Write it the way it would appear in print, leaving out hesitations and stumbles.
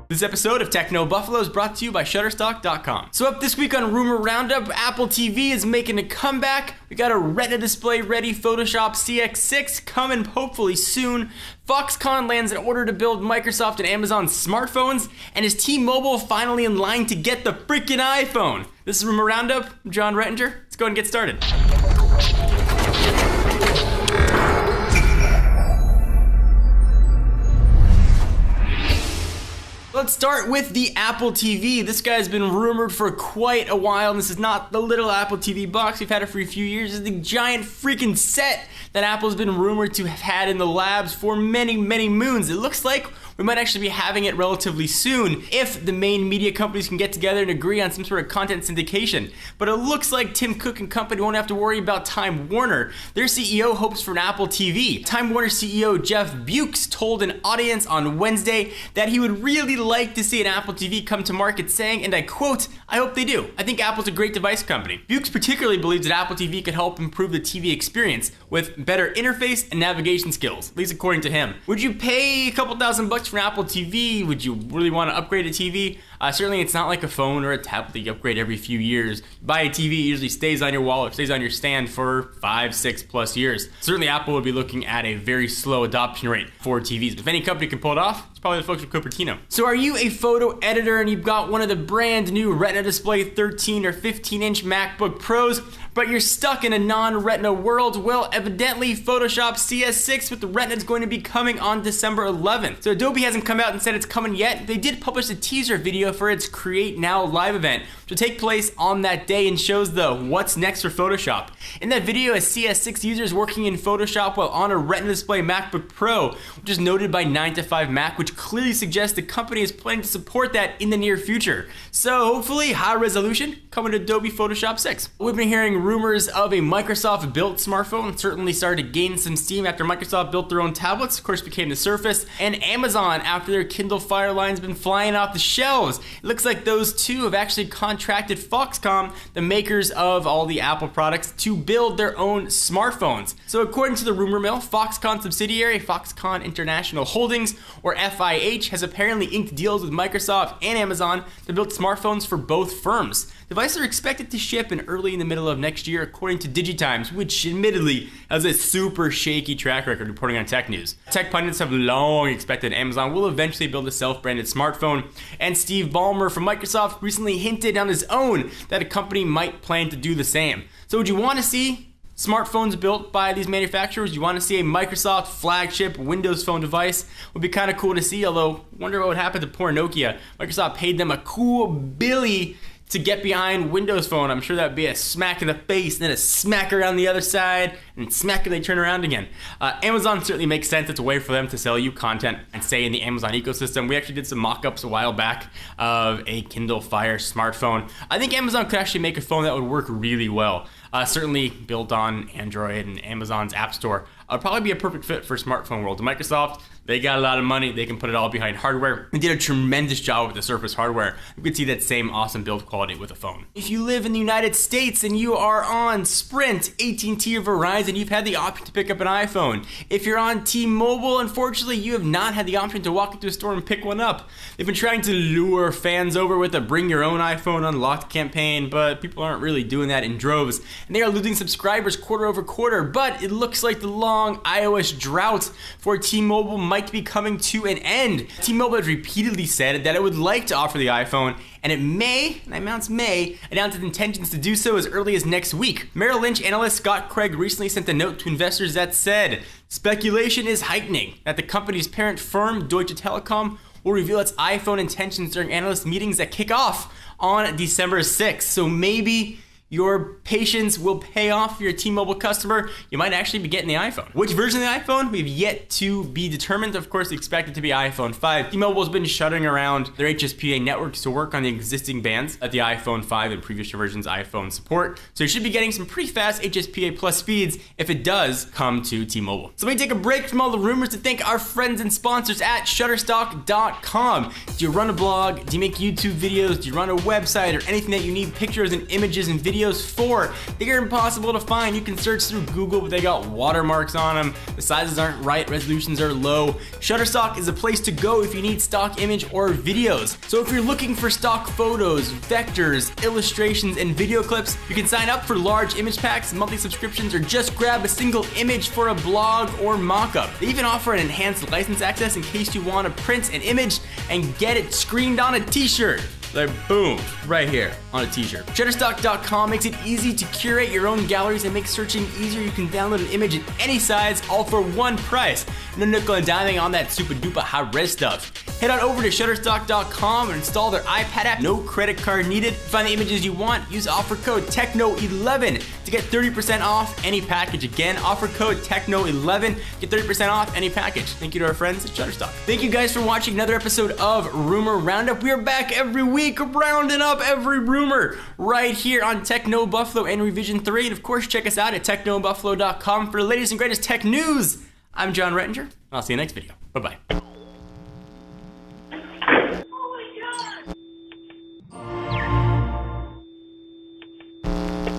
This episode of Techno Buffalo is brought to you by Shutterstock.com. So up this week on Rumor Roundup, Apple TV is making a comeback. We got a Retina display ready Photoshop CX6 coming hopefully soon. Foxconn lands an order to build Microsoft and Amazon smartphones, and is T-Mobile finally in line to get the freaking iPhone? This is Rumor Roundup. I'm John Rettinger. Let's go ahead and get started. Let's start with the Apple TV. This guy's been rumored for quite a while, and this is not the little Apple TV box. We've had it for a few years. It's the giant freaking set that Apple's been rumored to have had in the labs for many, many moons. It looks like we might actually be having it relatively soon if the main media companies can get together and agree on some sort of content syndication. But it looks like Tim Cook and company won't have to worry about Time Warner. Their CEO hopes for an Apple TV. Time Warner CEO Jeff Bewkes told an audience on Wednesday that he would really like to see an Apple TV come to market, saying, and I quote, "I hope they do. I think Apple's a great device company." Bewkes particularly believes that Apple TV could help improve the TV experience with better interface and navigation skills, at least according to him. Would you pay a couple $1,000 for an Apple TV? Would you really want to upgrade a TV? Certainly it's not like a phone or a tablet that you upgrade every few years. You buy a TV, it usually stays on your wall or stays on your stand for 5, 6+ years. Certainly Apple would be looking at a very slow adoption rate for TVs. But if any company can pull it off, it's probably the folks from Cupertino. So are you a photo editor and you've got one of the brand new Retina display 13 or 15-inch MacBook Pros, but you're stuck in a non-Retina world? Well, evidently Photoshop CS6 with the Retina is going to be coming on December 11th. So Adobe hasn't come out and said it's coming yet. They did publish a teaser video for its Create Now live event, which will take place on that day and shows the what's next for Photoshop. In that video, a CS6 user is working in Photoshop while on a Retina display MacBook Pro, which is noted by 9to5Mac, which clearly suggests the company is planning to support that in the near future. So hopefully high resolution coming to Adobe Photoshop 6. We've been hearing rumors of a Microsoft built smartphone. It certainly started to gain some steam after Microsoft built their own tablets, of course became the Surface, and Amazon after their Kindle Fire line's been flying off the shelves. It looks like those two have actually contracted Foxconn, the makers of all the Apple products, to build their own smartphones. So according to the rumor mill, Foxconn subsidiary Foxconn International Holdings, or FIH, has apparently inked deals with Microsoft and Amazon to build smartphones for both firms. Devices are expected to ship early in the middle of next year, according to Digitimes, which admittedly has a super shaky track record reporting on tech news. Tech pundits have long expected Amazon will eventually build a self-branded smartphone, and Steve Ballmer from Microsoft recently hinted on his own that a company might plan to do the same. So would you want to see smartphones built by these manufacturers? You want to see a Microsoft flagship Windows Phone device? Would be kind of cool to see, although wonder what would happen to poor Nokia. Microsoft paid them a cool billy to get behind Windows Phone. I'm sure that'd be a smack in the face, and then a smack around the other side, and smack and they turn around again. Amazon certainly makes sense. It's a way for them to sell you content and stay in the Amazon ecosystem. We actually did some mock-ups a while back of a Kindle Fire smartphone. I think Amazon could actually make a phone that would work really well. Certainly built on Android and Amazon's App Store. It'd probably be a perfect fit for smartphone world. Microsoft, they got a lot of money. They can put it all behind hardware. They did a tremendous job with the Surface hardware. You could see that same awesome build quality with a phone. If you live in the United States and you are on Sprint, AT&T, or Verizon, you've had the option to pick up an iPhone. If you're on T-Mobile, unfortunately, you have not had the option to walk into a store and pick one up. They've been trying to lure fans over with a Bring Your Own iPhone Unlocked campaign, but people aren't really doing that in droves. And they are losing subscribers quarter over quarter, but it looks like the long iOS drought for T-Mobile might be coming to an end. T-Mobile has repeatedly said that it would like to offer the iPhone, and it may, and I announce may, announce its intentions to do so as early as next week. Merrill Lynch analyst Scott Craig recently sent a note to investors that said, speculation is heightening that the company's parent firm, Deutsche Telekom, will reveal its iPhone intentions during analyst meetings that kick off on December 6th. So maybe your patience will pay off for your T-Mobile customer. You might actually be getting the iPhone. Which version of the iPhone? We've yet to be determined. Of course, expect it to be iPhone 5. T-Mobile has been shuttering around their HSPA networks to work on the existing bands that the iPhone 5 and previous versions iPhone support. So you should be getting some pretty fast HSPA plus speeds if it does come to T-Mobile. So let me take a break from all the rumors to thank our friends and sponsors at Shutterstock.com. Do you run a blog? Do you make YouTube videos? Do you run a website or anything that you need pictures and images and videos videos for. They are impossible to find. You can search through Google, but they got watermarks on them. The sizes aren't right, resolutions are low. Shutterstock is a place to go if you need stock image or videos. So if you're looking for stock photos, vectors, illustrations, and video clips, you can sign up for large image packs, monthly subscriptions, or just grab a single image for a blog or mockup. They even offer an enhanced license access in case you want to print an image and get it screened on a t-shirt. Like boom, right here on a t-shirt. Shutterstock.com makes it easy to curate your own galleries and make searching easier. You can download an image in any size, all for one price. No nickel and diming on that super duper high res stuff. Head on over to Shutterstock.com and install their iPad app. No credit card needed. To find the images you want, use offer code TECHNO11 to get 30% off any package. Again, offer code TECHNO11, get 30% off any package. Thank you to our friends at Shutterstock. Thank you guys for watching another episode of Rumor Roundup. We are back every week rounding up every rumor right here on Techno Buffalo and Revision 3. And of course, check us out at technobuffalo.com for the latest and greatest tech news. I'm John Rettinger. I'll see you next video. Bye-bye.